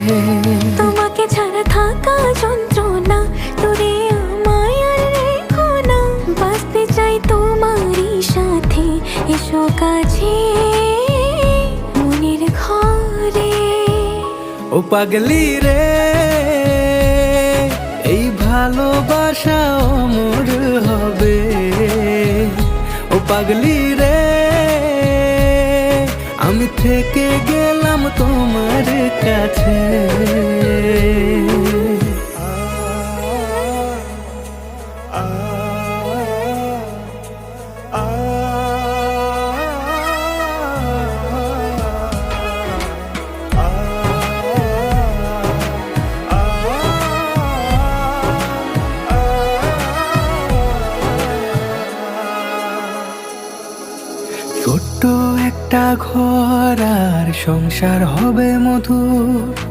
তোমাকে ছাড়া থাকা যন্ত্রণা, দূরে আমায় আর রেখো না। বাঁচতে চাই তোমারই সাথে, এসো কাছে মনের ঘরে। ও পাগলি রে, এই ভালোবাসা অমর হবে। ও পাগলি রে, আমি থেকে গেলাম তোমার কাছে। ছোট্ট একটা ঘর আর সংসার হবে মধুর।